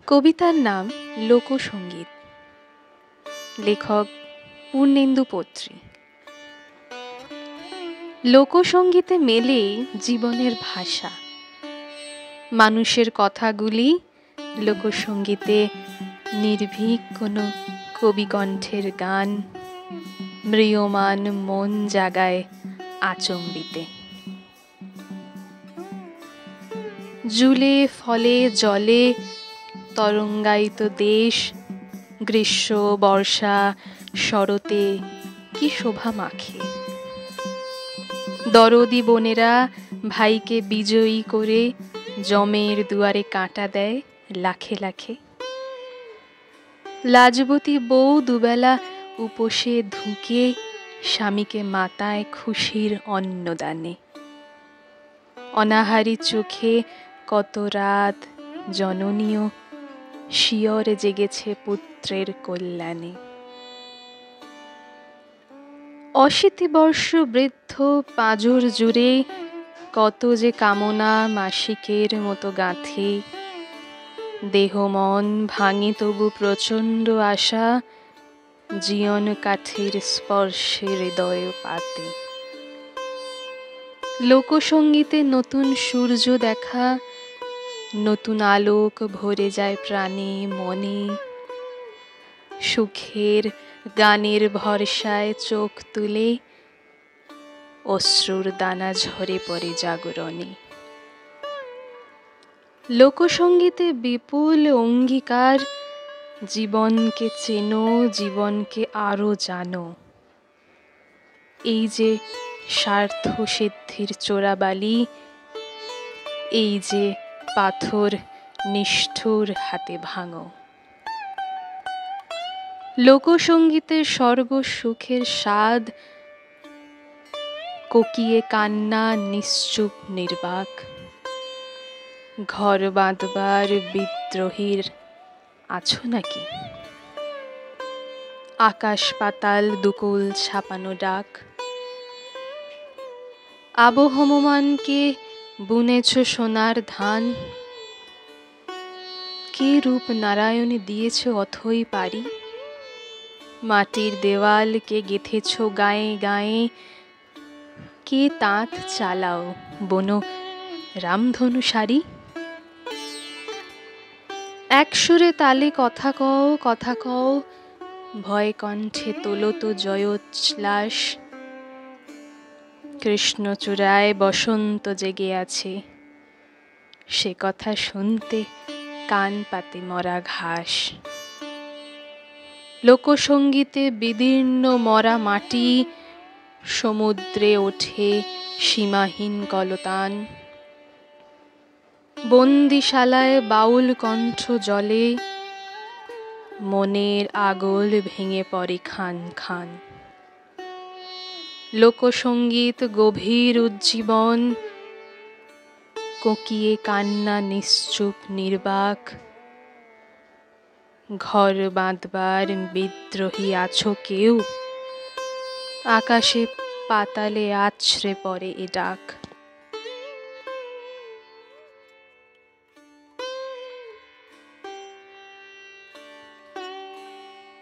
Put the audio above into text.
কবিতার নাম লোকসঙ্গীত। লেখক পূর্ণেন্দু পত্রী। লোকসঙ্গীতে মেলে জীবনের ভাষা। মানুষের কথাগুলি লোকসঙ্গীতে নির্ভীক কোনো কবিকণ্ঠের গান, ম্রিয়মান মন জাগায় আচম্বিতে। জুলে ফলে জলে তরঙ্গায়িত দেশ, গ্রীষ্ম বর্ষা শরতে কি শোভা মাখে। দরদি বোনেরা ভাইকে বিজয়ী করে যমের দুয়ারে কাঁটা দেয় লাখে লাখে। লাজবতী বউ দুবেলা উপসে ধুঁকে স্বামীকে মাতায় খুশির অন্নদানে। অনাহারী চোখে কত রাত জননীয় শিয়রে জেগেছে পুত্রের কল্যাণে। অশীতিবর্ষ বৃদ্ধ পাঁজর জুড়ে কত যে কামনা মাসিকের মতো গাঁথে। দেহ মন ভাঙে তবু প্রচণ্ড আশা, জীয়ন কাঠের স্পর্শে হৃদয় পাতে। লোকসঙ্গীতে নতুন সূর্য দেখা, নতুন আলোক ভরে যায় প্রাণে মনে। সুখের গানের ভরসায় চোখ তুলে অশ্রুর দানা ঝরে পড়ে জাগরণে। লোকসঙ্গীতে বিপুল অঙ্গীকার, জীবনকে চেনো, জীবনকে আরো জানো। এই যে স্বার্থ সিদ্ধির চোরাবালি, এই যে পাথর নিষ্ঠুর হাতে ভাঙো। লোকসঙ্গীতের স্বর্গ সুখের স্বাদ, কোকিয়ে কান্না নিশ্চুপ নির্বাক। ঘর বাঁধবার বিদ্রোহীর আছো নাকি? আকাশ পাতাল দুকুল ছাপানো ডাক। আবহমানকে বুনেছ সোনার ধান, কে রূপ নারায়ণী দিয়েছ অথই পারি। মাটির দেওয়ালকে গেঁথেছ গায়ে গায়ে, কে তাঁত চালাও বনো রামধনু সারি। একসুরে তালে কথা কও কথা কও, ভয় কণ্ঠে তোলো তো জয়োচ্ছ্বাস। কৃষ্ণচূড়ায় বসন্ত জেগে আছে, সে কথা শুনতে কান পাতে মরা ঘাস। লোকসঙ্গীতে বিদীর্ণ মরা মাটি, সমুদ্রে ওঠে সীমাহীন কলতান। বন্দিশালায় বাউল কণ্ঠ জলে, মনের আগল ভেঙে পড়ে খান খান। লোকসঙ্গীত গভীর উজ্জীবন, কোকিয়ে কান্না নিশ্চুপ নির্বাক। ঘর বাঁধবার বিদ্রোহী আছো কেউ? আকাশে পাতালে আছড়ে পড়ে এ ডাক।